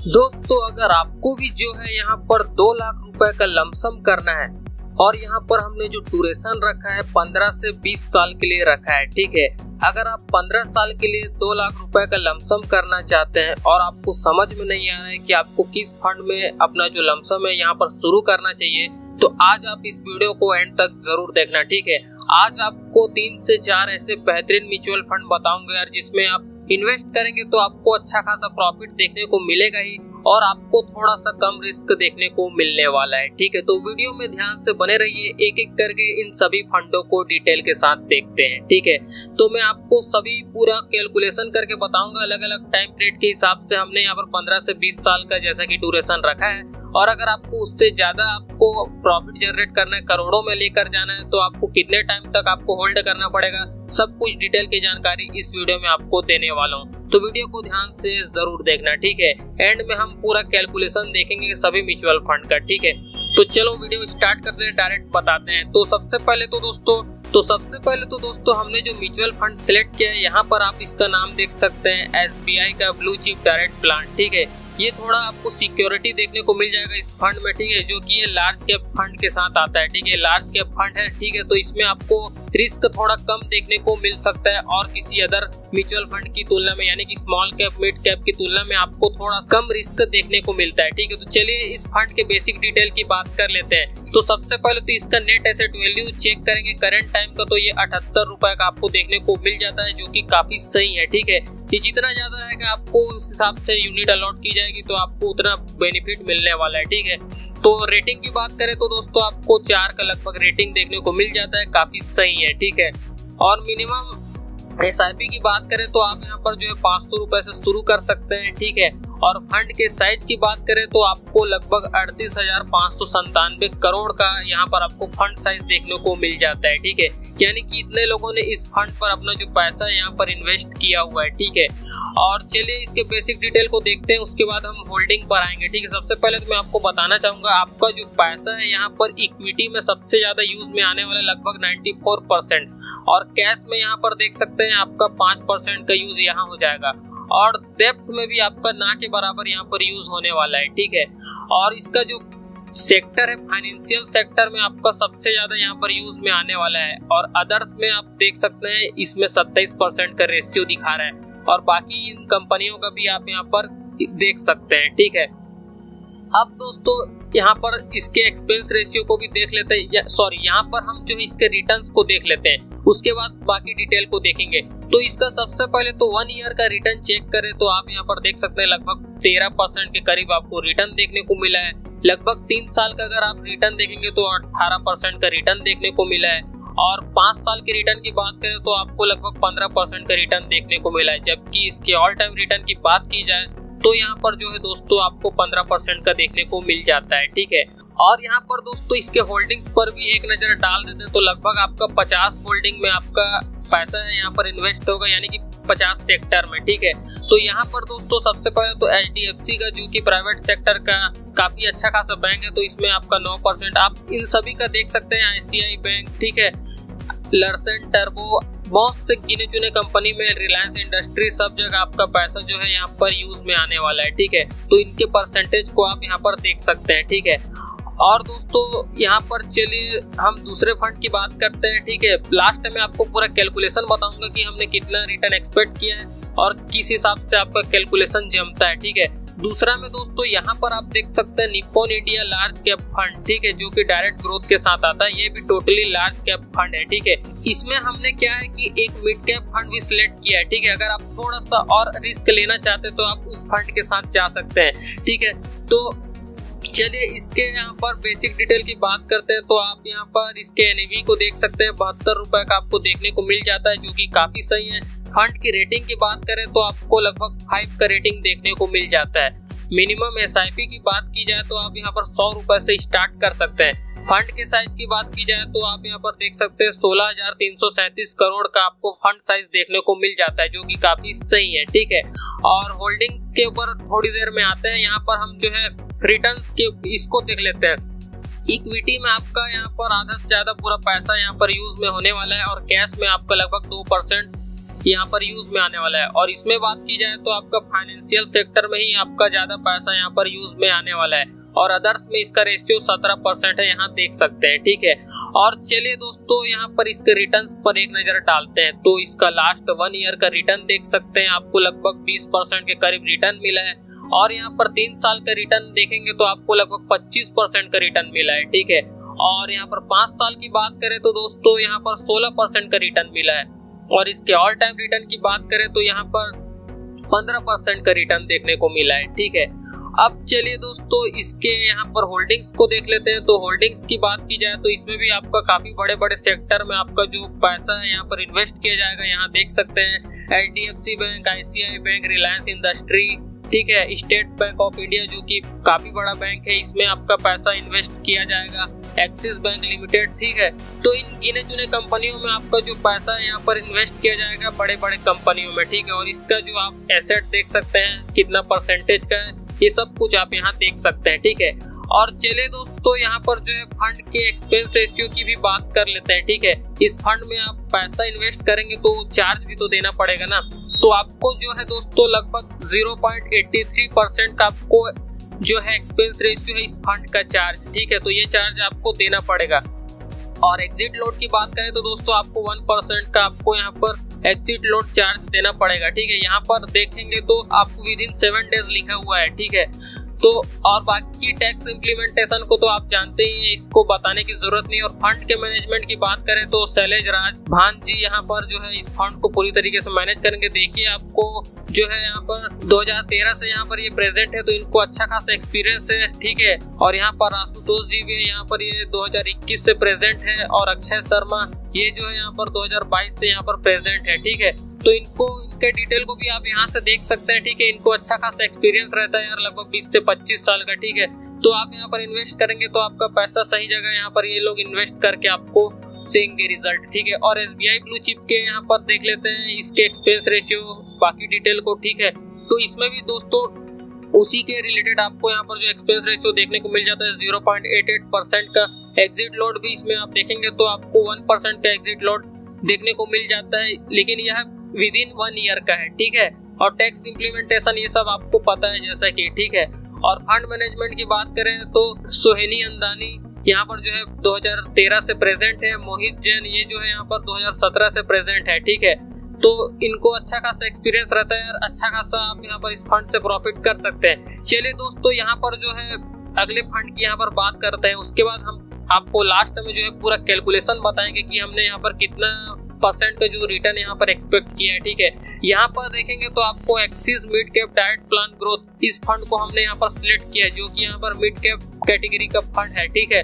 दोस्तों अगर आपको भी जो है यहाँ पर 2 लाख रुपए का लमसम करना है और यहाँ पर हमने जो ड्यूरेशन रखा है 15 से 20 साल के लिए रखा है, ठीक है। अगर आप 15 साल के लिए 2 लाख रुपए का लमसम करना चाहते हैं और आपको समझ में नहीं आ रहा है कि आपको किस फंड में अपना जो लमसम है यहाँ पर शुरू करना चाहिए, तो आज आप इस वीडियो को एंड तक जरूर देखना, ठीक है। आज आपको 3 से 4 ऐसे बेहतरीन म्यूचुअल फंड बताऊंगा यार, जिसमें आप इन्वेस्ट करेंगे तो आपको अच्छा खासा प्रॉफिट देखने को मिलेगा ही और आपको थोड़ा सा कम रिस्क देखने को मिलने वाला है, ठीक है। तो वीडियो में ध्यान से बने रहिए, एक एक करके इन सभी फंडों को डिटेल के साथ देखते हैं, ठीक है। तो मैं आपको सभी पूरा कैलकुलेशन करके बताऊंगा, अलग अलग टाइम पीरियड के हिसाब से हमने यहाँ पर 15 से 20 साल का जैसा कि ड्यूरेशन रखा है। और अगर आपको उससे ज्यादा आपको प्रॉफिट जनरेट करना है, करोड़ों में लेकर जाना है, तो आपको कितने टाइम तक आपको होल्ड करना पड़ेगा, सब कुछ डिटेल की जानकारी इस वीडियो में आपको देने वाला हूँ। तो वीडियो को ध्यान से जरूर देखना, ठीक है। एंड में हम पूरा कैलकुलेशन देखेंगे सभी म्यूचुअल फंड का, ठीक है। तो चलो वीडियो स्टार्ट करते हैं, डायरेक्ट बताते हैं। तो सबसे पहले तो दोस्तों हमने जो म्यूचुअल फंड सिलेक्ट किया है, यहाँ पर आप इसका नाम देख सकते हैं, SBI का ब्लू चिप डायरेक्ट प्लान, ठीक है। ये थोड़ा आपको सिक्योरिटी देखने को मिल जाएगा इस फंड में, ठीक है, जो कि ये लार्ज कैप फंड के साथ आता है, ठीक है। लार्ज कैप फंड है, ठीक है, तो इसमें आपको रिस्क थोड़ा कम देखने को मिल सकता है और किसी अदर म्यूचुअल फंड की तुलना में, यानी कि स्मॉल कैप मिड कैप की तुलना में आपको थोड़ा कम रिस्क देखने को मिलता है, ठीक है। तो चलिए इस फंड के बेसिक डिटेल की बात कर लेते हैं। तो सबसे पहले तो इसका नेट एसेट वैल्यू चेक करेंगे करंट टाइम का, तो ये 78 रुपए का आपको देखने को मिल जाता है, जो कि काफी सही है, ठीक है। ये जितना ज्यादा रहेगा आपको उस हिसाब से यूनिट अलॉट की जाएगी, तो आपको उतना बेनिफिट मिलने वाला है, ठीक है। तो रेटिंग की बात करें तो दोस्तों आपको 4 का लगभग रेटिंग देखने को मिल जाता है, काफी सही है, ठीक है। और मिनिमम SIP की बात करें तो आप यहाँ पर जो है 500 रुपए से शुरू कर सकते हैं, ठीक है। और फंड के साइज की बात करें तो आपको लगभग 38,597 करोड़ का यहाँ पर आपको फंड साइज देखने को मिल जाता है, ठीक है। यानी कि इतने लोगों ने इस फंड पर अपना जो पैसा है यहाँ पर इन्वेस्ट किया हुआ है, ठीक है। और चलिए इसके बेसिक डिटेल को देखते हैं, उसके बाद हम होल्डिंग पर आएंगे, ठीक है। सबसे पहले तो मैं आपको बताना चाहूंगा, आपका जो पैसा है यहाँ पर इक्विटी में सबसे ज्यादा यूज में आने वाला लगभग 94%, और कैश में यहाँ पर देख सकते हैं आपका 5% का यूज यहाँ हो जाएगा, और डेप्ट में भी आपका ना के बराबर यहाँ पर यूज होने वाला है, ठीक है। और इसका जो सेक्टर है फाइनेंशियल सेक्टर में आपका सबसे ज्यादा यहाँ पर यूज में आने वाला है, और अदर्स में आप देख सकते हैं इसमें 27% का रेशियो दिखा रहा है, और बाकी इन कंपनियों का भी आप यहाँ पर देख सकते हैं, ठीक है। अब दोस्तों यहाँ पर इसके एक्सपेंस रेशियो को भी देख लेते हैं, सॉरी यहाँ पर हम जो है इसके रिटर्न्स को देख लेते हैं, उसके बाद बाकी डिटेल को देखेंगे। तो इसका सबसे पहले तो 1 ईयर का रिटर्न चेक करें तो आप यहाँ पर देख सकते हैं लगभग 13% के करीब आपको रिटर्न देखने को मिला है। लगभग 3 साल का अगर आप रिटर्न देखेंगे तो 18% का रिटर्न देखने को मिला है, और 5 साल के रिटर्न की बात करें तो आपको लगभग 15% का रिटर्न देखने को मिला है। जबकि इसके ऑल टाइम रिटर्न की बात की जाए तो यहाँ पर जो है दोस्तों आपको 15% का देखने को मिल जाता है, ठीक है। और यहाँ पर दोस्तों इसके होल्डिंग्स पर भी एक नजर डाल देते हैं तो लगभग आपका 50 होल्डिंग में आपका पैसा है यहाँ पर इन्वेस्ट होगा, यानी कि 50 सेक्टर में, ठीक है। तो यहाँ पर दोस्तों सबसे पहले तो HDFC का, जो कि प्राइवेट सेक्टर का काफी अच्छा खासा बैंक है, तो इसमें आपका 9%, आप इन सभी का देख सकते हैं, ICICI बैंक, ठीक है, लर्सन टर्बो, बहुत से गिने चुने कंपनी में, रिलायंस इंडस्ट्री, सब जगह आपका पैसा जो है यहाँ पर यूज में आने वाला है, ठीक है। तो इनके परसेंटेज को आप यहाँ पर देख सकते हैं, ठीक है। और दोस्तों यहाँ पर चलिए हम दूसरे फंड की बात करते हैं, ठीक है। लास्ट में आपको पूरा कैलकुलेशन बताऊंगा कि हमने कितना रिटर्न एक्सपेक्ट किया है और किस हिसाब से आपका कैलकुलेशन जमता है, ठीक है। दूसरा में दोस्तों यहाँ पर आप देख सकते हैं Nippon India large cap fund, ठीक है, जो कि डायरेक्ट ग्रोथ के साथ आता है। ये भी टोटली लार्ज कैप फंड है, ठीक है। इसमें हमने क्या है कि एक मिड कैप फंड भी सिलेक्ट किया है, ठीक है। अगर आप थोड़ा सा और रिस्क लेना चाहते हैं तो आप उस फंड के साथ जा सकते हैं, ठीक है। तो चलिए इसके यहाँ पर बेसिक डिटेल की बात करते हैं, तो आप यहाँ पर इसके NAV को देख सकते हैं, 72 रुपए का आपको देखने को मिल जाता है, जो कि काफी सही है। फंड की रेटिंग की बात करें तो आपको लगभग 5 का रेटिंग देखने को मिल जाता है। मिनिमम SIP की बात की जाए तो आप यहाँ पर 100 रुपए से स्टार्ट कर सकते हैं। फंड के साइज की बात की जाए तो आप यहाँ पर देख सकते हैं 16,337 करोड़ का आपको फंड साइज देखने को मिल जाता है, जो कि काफी सही है, ठीक है। और होल्डिंग के ऊपर थोड़ी देर में आते हैं, यहाँ पर हम जो है रिटर्न्स के इसको देख लेते हैं। इक्विटी में आपका यहाँ पर आधा से ज्यादा पूरा पैसा यहाँ पर यूज में होने वाला है, और कैश में आपका लगभग 2% यहाँ पर यूज में आने वाला है। और इसमें बात की जाए तो आपका फाइनेंशियल सेक्टर में ही आपका ज्यादा पैसा यहाँ पर यूज में आने वाला है, और अदर्स में इसका रेशियो 17% है, यहाँ देख सकते हैं। ठीक है, और चलिए दोस्तों यहाँ पर इसके रिटर्न्स पर एक नजर डालते हैं। तो इसका लास्ट 1 ईयर का रिटर्न देख सकते हैं, आपको लगभग 20% के करीब रिटर्न मिला है। और यहाँ पर 3 साल का रिटर्न देखेंगे तो आपको लगभग 25% का रिटर्न मिला है। ठीक है, और यहाँ पर 5 साल की बात करें तो दोस्तों यहाँ पर 16% का रिटर्न मिला है। और इसके ऑल टाइम रिटर्न की बात करें तो यहाँ पर 15% का रिटर्न देखने को मिला है। ठीक है, अब चलिए दोस्तों इसके यहाँ पर होल्डिंग्स को देख लेते हैं। तो होल्डिंग्स की बात की जाए तो इसमें भी आपका काफी बड़े बड़े सेक्टर में आपका जो पैसा है यहाँ पर इन्वेस्ट किया जाएगा। यहाँ देख सकते हैं HDFC bank, ICICI bank, Reliance industry, ठीक है, स्टेट बैंक ऑफ इंडिया जो कि काफी बड़ा बैंक है, इसमें आपका पैसा इन्वेस्ट किया जाएगा, एक्सिस बैंक लिमिटेड। ठीक है, तो इन गिने चुने कंपनियों में आपका जो पैसा है यहाँ पर इन्वेस्ट किया जाएगा बड़े बड़े कंपनियों में। ठीक है, और इसका जो आप एसेट देख सकते हैं कितना परसेंटेज का है, ये सब कुछ आप यहाँ देख सकते हैं। ठीक है, और चलिए दोस्तों यहाँ पर जो है फंड के एक्सपेंस रेशियो की भी बात कर लेते हैं। ठीक है, इस फंड में आप पैसा इन्वेस्ट करेंगे तो चार्ज भी तो देना पड़ेगा ना, तो आपको जो है दोस्तों लगभग 0.83% का आपको जो है एक्सपेंस रेशियो है इस फंड का चार्ज। ठीक है, तो ये चार्ज आपको देना पड़ेगा। और एग्जिट लोड की बात करें तो दोस्तों आपको 1% का आपको यहाँ पर एग्जिट लोड चार्ज देना पड़ेगा। ठीक है, यहाँ पर देखेंगे तो आपको विदिन 7 डेज लिखा हुआ है। ठीक है, तो और बाकी टैक्स इम्प्लीमेंटेशन को तो आप जानते ही हैं, इसको बताने की जरूरत नहीं। और फंड के मैनेजमेंट की बात करें तो शैलेज राज भान जी यहाँ पर जो है इस फंड को पूरी तरीके से मैनेज करेंगे। देखिए आपको जो है यहाँ पर 2013 से यहाँ पर ये प्रेजेंट है, तो इनको अच्छा खासा एक्सपीरियंस है। ठीक है, और यहाँ पर आशुतोष जी भी यहाँ पर ये 2021 से प्रेजेंट है, और अक्षय शर्मा ये जो है यहाँ पर 2022 से यहाँ पर प्रेजेंट है। ठीक है, तो इनको इनके डिटेल को भी आप यहाँ से देख सकते हैं। ठीक है, इनको अच्छा खासा एक्सपीरियंस रहता है यार, लगभग 20 से 25 साल का। ठीक है, तो आप यहाँ पर इन्वेस्ट करेंगे तो आपका पैसा सही जगह यहाँ पर ये लोग इन्वेस्ट करके आपको देंगे रिजल्ट। ठीक है, और SBI ब्लू चिप के यहाँ पर देख लेते हैं इसके एक्सपेंस रेशियो बाकी डिटेल को। ठीक है, तो इसमें भी दोस्तों उसी के रिलेटेड आपको यहाँ पर जो एक्सपेंस रेशियो देखने को मिल जाता है 0.88% का। एग्जिट लोड भी इसमें आप देखेंगे तो आपको 1% का एग्जिट लोड देखने को मिल जाता है, लेकिन यह विदिन 1 ईयर का है। ठीक है, और टैक्स इम्प्लीमेंटेशन ये सब आपको पता है जैसा कि। ठीक है, और फंड मैनेजमेंट की बात करें तो सोहेनी अंदानी यहाँ पर जो है 2013 से प्रेजेंट है, मोहित जैन ये जो है यहाँ पर 2017 से प्रेजेंट है। ठीक है, तो इनको अच्छा खासा एक्सपीरियंस रहता है, अच्छा खासा आप यहाँ पर इस फंड से प्रॉफिट कर सकते हैं। चलिए दोस्तों यहाँ पर जो है अगले फंड की यहाँ पर बात करते हैं, उसके बाद हम आपको लास्ट में जो है पूरा कैलकुलेशन बताएंगे कि हमने यहाँ पर कितना % का जो रिटर्न यहाँ पर एक्सपेक्ट किया है। ठीक है, यहाँ पर देखेंगे तो आपको axis mid cap direct plan growth इस फंड को हमने यहाँ पर सिलेक्ट किया है, जो कि यहाँ पर मिड कैप कैटेगरी का फंड है। ठीक है,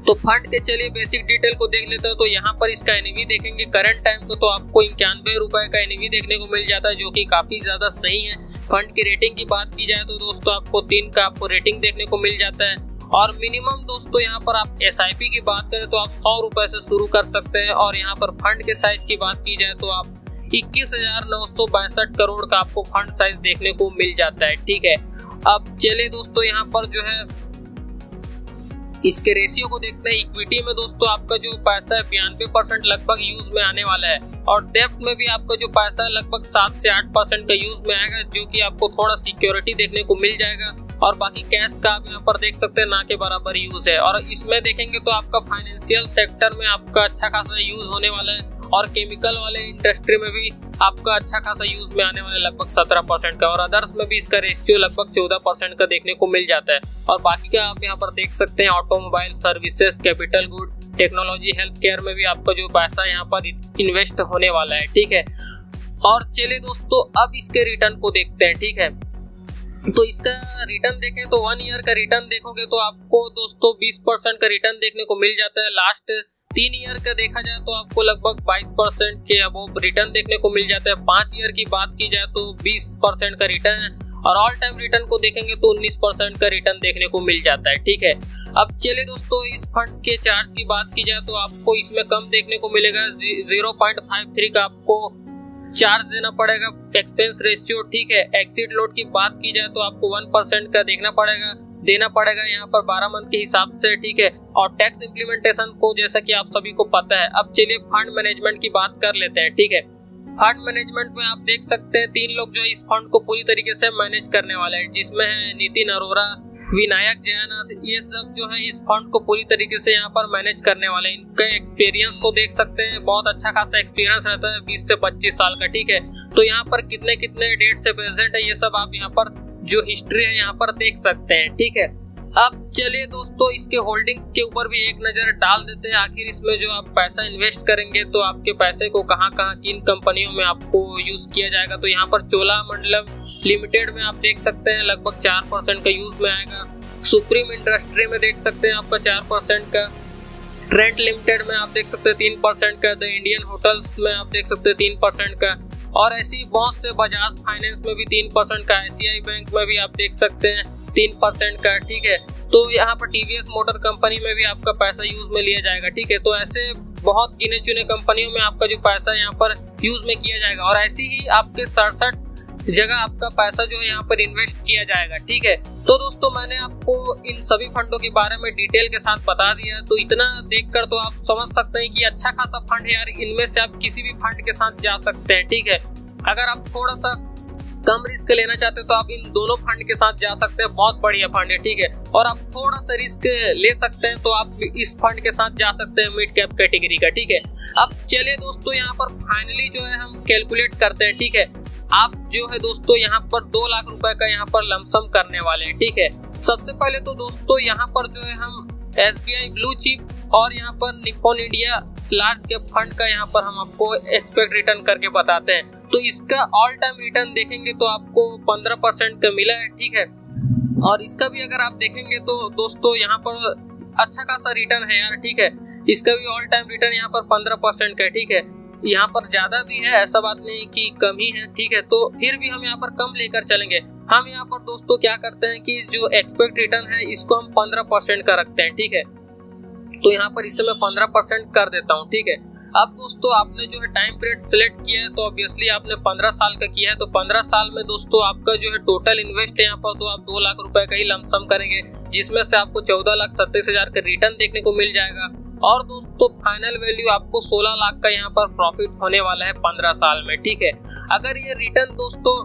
तो फंड के चलिए बेसिक डिटेल को देख लेते हैं। तो यहाँ पर इसका एनएवी देखेंगे करंट टाइम को तो आपको 91 रुपए का एनएवी देखने को मिल जाता है, जो कि काफी ज्यादा सही है। फंड की रेटिंग की बात की जाए तो दोस्तों आपको 3 का आपको रेटिंग देखने को मिल जाता है। और मिनिमम दोस्तों यहाँ पर आप SIP की बात करें तो आप 100 रुपए से शुरू कर सकते हैं। और यहाँ पर फंड के साइज की बात की जाए तो आप 21,962 करोड़ का आपको फंड साइज देखने को मिल जाता है। ठीक है, अब चलिए दोस्तों यहाँ पर जो है इसके रेशियो को देखते हैं। इक्विटी में दोस्तों आपका जो पैसा है 92% लगभग यूज में आने वाला है, और डेब्ट में भी आपका जो पैसा है लगभग 7 से 8% का यूज में आएगा, जो कि आपको थोड़ा सिक्योरिटी देखने को मिल जाएगा। और बाकी कैश का आप यहाँ पर देख सकते हैं ना के बराबर यूज है। और इसमें देखेंगे तो आपका फाइनेंशियल सेक्टर में आपका अच्छा खासा यूज होने वाला है, और केमिकल वाले इंडस्ट्री में भी आपका अच्छा खासा यूज में आने वाला लगभग 17% का, और अदर्स में भी इसका रेशियो लगभग 14% का देखने को मिल जाता है। और बाकी का आप यहाँ पर देख सकते हैं automobile services, capital good, technology, health care में भी आपका जो पैसा यहाँ पर इन्वेस्ट होने वाला है। ठीक है, और चलिए दोस्तों अब इसके रिटर्न को देखते हैं। ठीक है, तो इसका रिटर्न देखें तो 1 ईयर का रिटर्न देखोगे तो आपको दोस्तों 20% का रिटर्न देखने को मिल जाता है। लास्ट 3 ईयर का देखा जाए तो आपको लगभग 22% के अबोव रिटर्न देखने को मिल जाता है। 5 ईयर की बात की जाए तो 20% का रिटर्न है, और ऑल टाइम रिटर्न को देखेंगे तो 19% का रिटर्न देखने को मिल जाता है। ठीक है, अब चलिए दोस्तों इस फंड के चार्ज की बात की जाए तो आपको इसमें कम देखने को मिलेगा, 0.53 का आपको चार्ज देना पड़ेगा एक्सपेंस रेशियो। ठीक है, एग्जिट लोड की बात की जाए तो आपको 1% का देना पड़ेगा यहाँ पर 12 मंथ के हिसाब से। ठीक है, और टैक्स इम्प्लीमेंटेशन को जैसा कि आप सभी को पता है। अब चलिए फंड मैनेजमेंट की बात कर लेते हैं। ठीक है, फंड मैनेजमेंट में आप देख सकते हैं 3 लोग जो है इस फंड को पूरी तरीके से मैनेज करने वाले हैं, जिसमें है नितिन अरोरा, विनायक जयनाथ। ये सब जो है इस फंड को पूरी तरीके से यहाँ पर मैनेज करने वाले हैं। इनके एक्सपीरियंस को देख सकते हैं, बहुत अच्छा खासा एक्सपीरियंस रहता है 20 से 25 साल का। ठीक है, तो यहाँ पर कितने कितने डेट से प्रेजेंट है ये सब आप यहाँ पर जो हिस्ट्री है यहाँ पर देख सकते हैं। ठीक है, अब चलिए दोस्तों इसके होल्डिंग्स के ऊपर भी एक नजर डाल देते हैं। आखिर इसमें जो आप पैसा इन्वेस्ट करेंगे तो आपके पैसे को कहां कहां किन कंपनियों में आपको यूज किया जाएगा। तो यहाँ पर चोलामंडलम लिमिटेड में आप देख सकते हैं लगभग 4% का यूज में आएगा। सुप्रीम इंडस्ट्री में देख सकते हैं आपका 4% का। ट्रेंट लिमिटेड में आप देख सकते हैं 3% का। द इंडियन होटल्स में आप देख सकते हैं 3% का। और ऐसी बहुत से बजाज फाइनेंस में भी 3% का। ICICI बैंक में भी आप देख सकते हैं 3% का। ठीक है, तो यहाँ पर TVS मोटर कंपनी में भी आपका पैसा यूज में लिया जाएगा। ठीक है, तो ऐसे बहुत गिने चुने कंपनियों में आपका जो पैसा यहाँ पर यूज में किया जाएगा और ऐसी ही आपके 67 जगह आपका पैसा जो है यहाँ पर इन्वेस्ट किया जाएगा। ठीक है, तो दोस्तों मैंने आपको इन सभी फंडों के बारे में डिटेल के साथ बता दिया, तो इतना देखकर तो आप समझ सकते हैं कि अच्छा खासा फंड है यार। इनमें से आप किसी भी फंड के साथ जा सकते हैं। ठीक है, अगर आप थोड़ा सा कम रिस्क लेना चाहते हैं तो आप इन दोनों फंड के साथ जा सकते हैं, बहुत बढ़िया फंड है। ठीक है, और आप थोड़ा सा रिस्क ले सकते हैं तो आप इस फंड के साथ जा सकते हैं मिड कैप कैटेगरी का। ठीक है, अब चलिए दोस्तों यहाँ पर फाइनली जो है हम कैलकुलेट करते हैं। ठीक है, आप जो है दोस्तों यहाँ पर 2 लाख रुपए का यहाँ पर लमसम करने वाले हैं। ठीक है, सबसे पहले तो दोस्तों यहाँ पर जो है हम SBI ब्लू चिप और यहाँ पर Nippon India large cap fund का यहाँ पर हम आपको एक्सपेक्ट रिटर्न करके बताते हैं। तो इसका ऑल टाइम रिटर्न देखेंगे तो आपको 15% का मिला है। ठीक है, और इसका भी अगर आप देखेंगे तो दोस्तों यहाँ पर अच्छा खासा रिटर्न है यार। ठीक है, इसका भी ऑल टाइम रिटर्न यहाँ पर 15% का है। ठीक है, यहाँ पर ज्यादा भी है, ऐसा बात नहीं कि कम ही है। ठीक है, तो फिर भी हम यहाँ पर कम लेकर चलेंगे। हम यहाँ पर दोस्तों क्या करते हैं कि जो एक्सपेक्ट रिटर्न है इसको हम 15% का रखते हैं। ठीक है, तो यहाँ पर इसे मैं 15% कर देता हूँ। ठीक है, अब दोस्तों आपने जो है टाइम पीरियड सिलेक्ट किया है तो ऑब्वियसली आपने 15 साल का किया है, तो 15 साल में दोस्तों आपका जो है टोटल इन्वेस्ट है यहाँ पर तो आप 2 लाख रुपए का ही लमसम करेंगे, जिसमें से आपको 14,27,000 का रिटर्न देखने को मिल जाएगा। और दोस्तों फाइनल वैल्यू आपको 16 लाख का यहाँ पर प्रॉफिट होने वाला है 15 साल में। ठीक है, अगर ये रिटर्न दोस्तों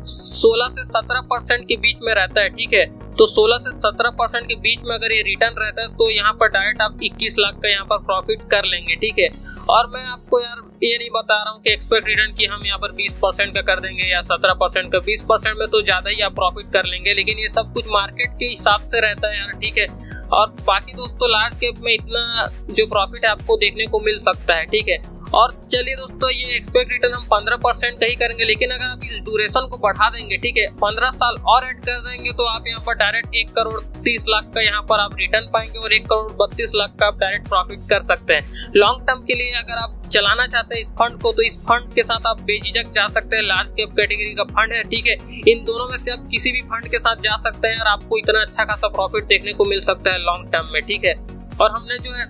16 से 17% के बीच में रहता है। ठीक है, तो 16 से 17% के बीच में अगर ये रिटर्न रहता है तो यहाँ पर डायरेक्ट आप 21 लाख का यहाँ पर प्रॉफिट कर लेंगे। ठीक है, और मैं आपको यार ये नहीं बता रहा हूँ कि एक्सपेक्ट रिटर्न की हम यहाँ पर 20% का कर देंगे या 17% का। 20% में तो ज्यादा ही आप प्रॉफिट कर लेंगे, लेकिन ये सब कुछ मार्केट के हिसाब से रहता है यार। ठीक है, और बाकी दोस्तों लार्ज कैप में इतना जो प्रॉफिट है आपको देखने को मिल सकता है। ठीक है, और चलिए दोस्तों ये एक्सपेक्ट रिटर्न हम 15% का ही करेंगे, लेकिन अगर आप इस ड्यूरेशन को बढ़ा देंगे, ठीक है, 15 साल और ऐड कर देंगे तो आप यहाँ पर डायरेक्ट 1 करोड़ 30 लाख का यहाँ पर आप रिटर्न पाएंगे और 1 करोड़ 32 लाख का आप डायरेक्ट प्रॉफिट कर सकते हैं। लॉन्ग टर्म के लिए अगर आप चलाना चाहते हैं इस फंड को तो इस फंड के साथ आप बेझिझक जा सकते हैं। लार्ज कैप कैटेगरी का फंड है। ठीक है, इन दोनों में से आप किसी भी फंड के साथ जा सकते हैं और आपको इतना अच्छा खासा प्रॉफिट देखने को मिल सकता है लॉन्ग टर्म में। ठीक है, और हमने जो है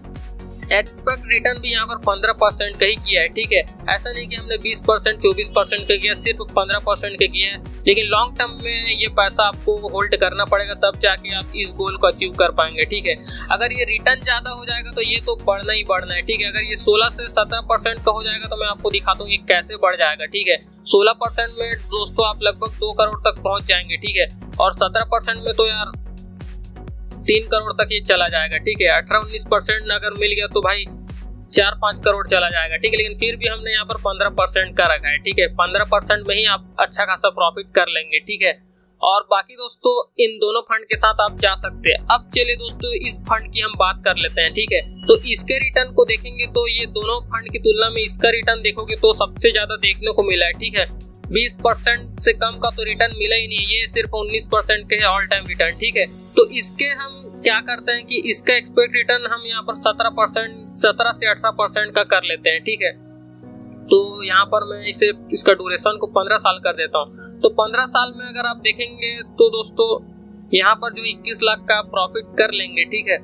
एक्सपेक्ट रिटर्न भी यहाँ पर 15% का ही किया है। ठीक है, ऐसा नहीं कि हमने 20% 24% का किया, सिर्फ 15% का किया है, लेकिन लॉन्ग टर्म में ये पैसा आपको होल्ड करना पड़ेगा, तब जाके आप इस गोल को अचीव कर पाएंगे। ठीक है, अगर ये रिटर्न ज्यादा हो जाएगा तो ये तो बढ़ना ही बढ़ना है। ठीक है, अगर ये 16 से 17% का हो जाएगा तो मैं आपको दिखाता हूँ ये कैसे बढ़ जाएगा। ठीक है, 16% में दोस्तों आप लगभग 2 करोड़ तक पहुंच जाएंगे। ठीक है, और 17% में तो यार 3 करोड़ तक ये चला जाएगा। ठीक है, 18-19% अगर मिल गया तो भाई 4-5 करोड़ चला जाएगा। ठीक है, लेकिन फिर भी हमने यहाँ पर 15% का रखा है। ठीक है, 15% में ही आप अच्छा खासा प्रॉफिट कर लेंगे। ठीक है, और बाकी दोस्तों इन दोनों फंड के साथ आप जा सकते हैं। अब चलिए दोस्तों इस फंड की हम बात कर लेते हैं। ठीक है, तो इसके रिटर्न को देखेंगे तो ये दोनों फंड की तुलना में इसका रिटर्न देखोगे तो सबसे ज्यादा देखने को मिला है। ठीक है, 20% से कम का तो रिटर्न मिला ही नहीं, ये सिर्फ 19% के है ऑल टाइम रिटर्न। ठीक है, तो इसके हम क्या करते हैं कि इसका एक्सपेक्ट रिटर्न हम यहाँ पर 17 से 18% का कर लेते हैं। ठीक है, तो यहाँ पर मैं इसका ड्यूरेशन को 15 साल कर देता हूँ। तो 15 साल में अगर आप देखेंगे तो दोस्तों यहाँ पर जो 21 लाख का प्रॉफिट कर लेंगे। ठीक है,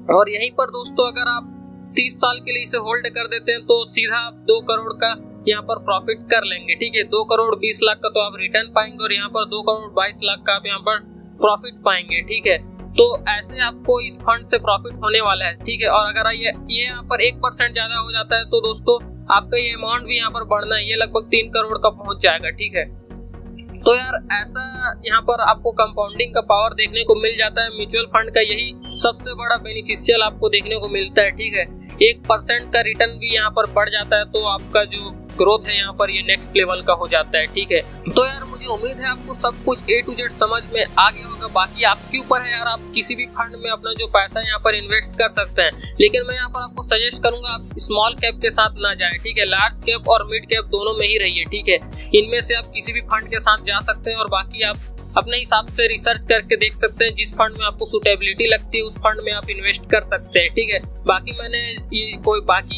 और यहीं पर दोस्तों अगर आप 30 साल के लिए इसे होल्ड कर देते हैं तो सीधा आप 2 करोड़ का यहाँ पर प्रॉफिट कर लेंगे। ठीक है, 2 करोड़ 20 लाख का तो आप रिटर्न पाएंगे और यहाँ पर 2 करोड़ 22 लाख का आप यहाँ पर प्रॉफिट पाएंगे। ठीक है, तो ऐसे आपको इस फंड से प्रॉफिट होने वाला है। ठीक है, और अगर ये यहाँ पर 1% ज्यादा हो जाता है तो दोस्तों आपका ये अमाउंट भी यहाँ पर बढ़ना है, ये लगभग 3 करोड़ का पहुंच जाएगा। ठीक है, तो यार ऐसा यहाँ पर आपको कंपाउंडिंग का पावर देखने को मिल जाता है। म्यूचुअल फंड का यही सबसे बड़ा बेनिफिशियल आपको देखने को मिलता है। ठीक है, 1% का रिटर्न भी यहाँ पर बढ़ जाता है, तो आपका जो ग्रोथ है यहाँ पर ये नेक्स्ट लेवल का हो जाता है। ठीक है, तो यार मुझे उम्मीद है आपको सब कुछ A to Z समझ में आ गया होगा। बाकी आपके ऊपर है यार, आप किसी भी फंड में अपना जो पैसा यहाँ पर इन्वेस्ट कर सकते हैं, लेकिन मैं यहाँ पर आपको सजेस्ट करूंगा आप स्मॉल कैप के साथ ना जाएं। ठीक है, लार्ज कैप और मिड कैप दोनों में ही रहिए। ठीक है, इनमें से आप किसी भी फंड के साथ जा सकते हैं और बाकी आप अपने हिसाब से रिसर्च करके देख सकते हैं। जिस फंड में आपको सुटेबिलिटी लगती है उस फंड में आप इन्वेस्ट कर सकते हैं। ठीक है, बाकी मैंने ये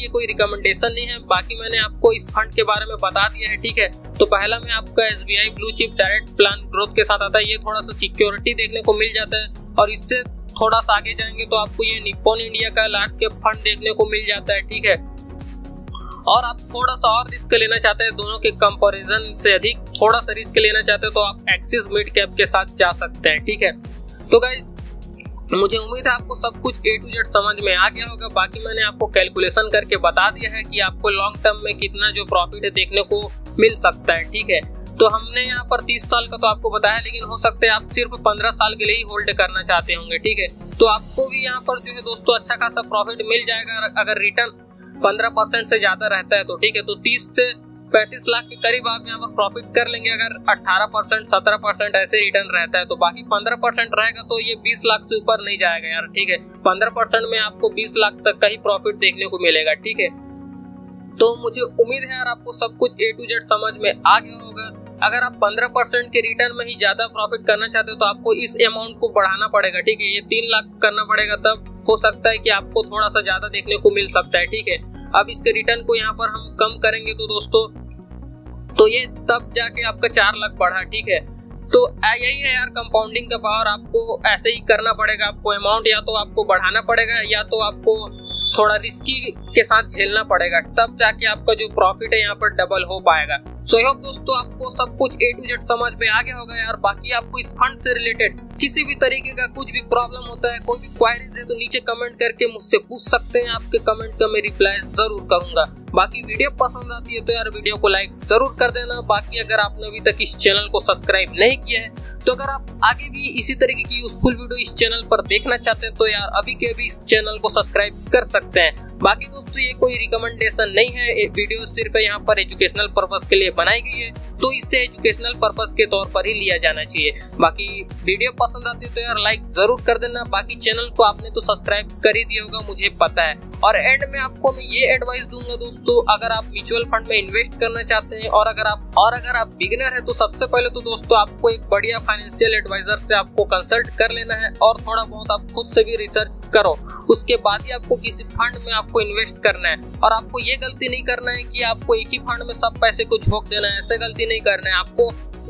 कोई रिकमेंडेशन नहीं है, बाकी मैंने आपको इस फंड के बारे में बता दिया है। ठीक है, तो पहला में आपका SBI blue chip direct plan growth के साथ आता है, ये थोड़ा सा सिक्योरिटी देखने को मिल जाता है, और इससे थोड़ा सा आगे जाएंगे तो आपको ये निप्पॉन इंडिया का लार्ज कैप फंड देखने को मिल जाता है। ठीक है, और आप थोड़ा सा और रिस्क लेना चाहते हैं, दोनों के कंपैरिजन से अधिक थोड़ा सा रिस्क लेना चाहते हैं, तो आप एक्सिस मिड कैप के साथ जा सकते हैं। ठीक है, तो गाइस मुझे उम्मीद है आपको सब कुछ A to Z समझ में आ गया होगा। बाकी मैंने आपको कैलकुलेशन करके बता दिया है कि आपको लॉन्ग टर्म में कितना जो प्रॉफिट है देखने को मिल सकता है। ठीक है, तो हमने यहाँ पर 30 साल का तो आपको बताया, लेकिन हो सकता है आप सिर्फ 15 साल के लिए ही होल्ड करना चाहते होंगे। ठीक है, तो आपको भी यहाँ पर जो है दोस्तों अच्छा खासा प्रॉफिट मिल जाएगा अगर रिटर्न 15% से ज्यादा रहता है तो। ठीक है, तो 30 से 35 लाख के करीब आप यहाँ पर प्रॉफिट कर लेंगे अगर 18% 17% ऐसे रिटर्न रहता है तो। बाकी 15% रहेगा तो ये 20 लाख से ऊपर नहीं जाएगा यार। ठीक है, 15% में आपको 20 लाख तक का ही प्रॉफिट देखने को मिलेगा। ठीक है, तो मुझे उम्मीद है यार आपको सब कुछ A to Z समझ में आ गया होगा। अगर आप 15% के रिटर्न में ही ज्यादा प्रॉफिट करना चाहते हो तो आपको इस अमाउंट को बढ़ाना पड़ेगा। ठीक है, ये 3 लाख करना पड़ेगा, तब हो सकता है कि आपको थोड़ा सा ज्यादा देखने को मिल सकता है। ठीक है, अब इसके रिटर्न को यहाँ पर हम कम करेंगे तो दोस्तों तो ये तब जाके आपका 4 लाख बढ़ा। ठीक है, तो यही है यार कंपाउंडिंग का पावर, आपको ऐसे ही करना पड़ेगा। आपको अमाउंट या तो आपको बढ़ाना पड़ेगा या तो आपको थोड़ा रिस्की के साथ झेलना पड़ेगा, तब जाके आपका जो प्रॉफिट है यहाँ पर डबल हो पाएगा। सो होप दोस्तों आपको सब कुछ A to Z समझ में आ गया होगा यार। बाकी आपको इस फंड से रिलेटेड किसी भी तरीके का कुछ भी प्रॉब्लम होता है, कोई भी क्वेरीज है तो नीचे कमेंट करके मुझसे पूछ सकते हैं। आपके कमेंट का मैं रिप्लाई जरूर करूंगा। बाकी वीडियो पसंद आती है तो यार वीडियो को लाइक जरूर कर देना। बाकी अगर आपने अभी तक इस चैनल को सब्सक्राइब नहीं किया है तो अगर आप आगे भी इसी तरीके की यूजफुल वीडियो इस चैनल पर देखना चाहते हैं तो यार अभी के अभी इस चैनल को सब्सक्राइब कर सकते हैं। बाकी दोस्तों ये कोई रिकमेंडेशन नहीं है, वीडियो सिर्फ यहाँ पर एजुकेशनल पर्पस के लिए बनाई गई है, तो इसे एजुकेशनल पर्पस के तौर पर ही लिया जाना चाहिए। बाकी वीडियो पसंद आती है तो यार लाइक जरूर कर देना। बाकी चैनल को आपने तो सब्सक्राइब कर ही दिया होगा मुझे पता है। और एंड में आपको मैं ये एडवाइस दूंगा दोस्तों, अगर आप म्यूचुअल फंड में इन्वेस्ट करना चाहते हैं और अगर आप बिगिनर है तो सबसे पहले तो दोस्तों आपको एक बढ़िया फाइनेंशियल एडवाइजर से आपको कंसल्ट कर लेना है और थोड़ा बहुत आप खुद से भी रिसर्च करो। उसके बाद ही आपको किसी फंड में आपको इन्वेस्ट करना है। और आपको ये गलती नहीं करना है कि आपको एक ही फंड में सब पैसे को झोंक देना है, ऐसे गलती नहीं करना है। आपको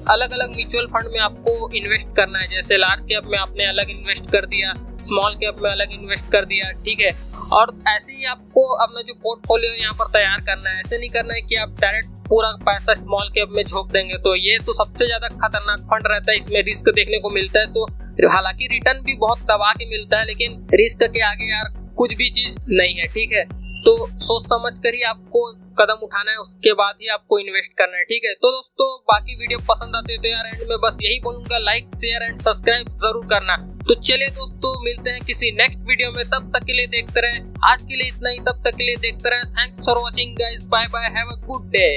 अलग अलग म्यूचुअल फंड में आपको इन्वेस्ट करना है। जैसे लार्ज कैप में आपने अलग इन्वेस्ट कर दिया, स्मॉल कैप में अलग इन्वेस्ट कर दिया। ठीक है, और ऐसे ही आपको अपना जो पोर्टफोलियो यहाँ पर तैयार करना है। ऐसे नहीं करना है कि आप डायरेक्ट पूरा पैसा स्मॉल कैप में झोंक देंगे, तो ये तो सबसे ज्यादा खतरनाक फंड रहता है। इसमें रिस्क देखने को मिलता है, तो हालांकि रिटर्न भी बहुत दबा के मिलता है, लेकिन रिस्क के आगे यार कुछ भी चीज नहीं है। ठीक है, तो सोच समझ कर ही आपको कदम उठाना है, उसके बाद ही आपको इन्वेस्ट करना है। ठीक है, तो दोस्तों बाकी वीडियो पसंद आते हैं तो यार एंड में बस यही बोलूंगा, लाइक शेयर एंड सब्सक्राइब जरूर करना। तो चलिए दोस्तों मिलते हैं किसी नेक्स्ट वीडियो में, तब तक के लिए देखते रहें। आज के लिए इतना ही, तब तक के लिए देखते रहें। Thanks for watching guys, bye bye, have a good day.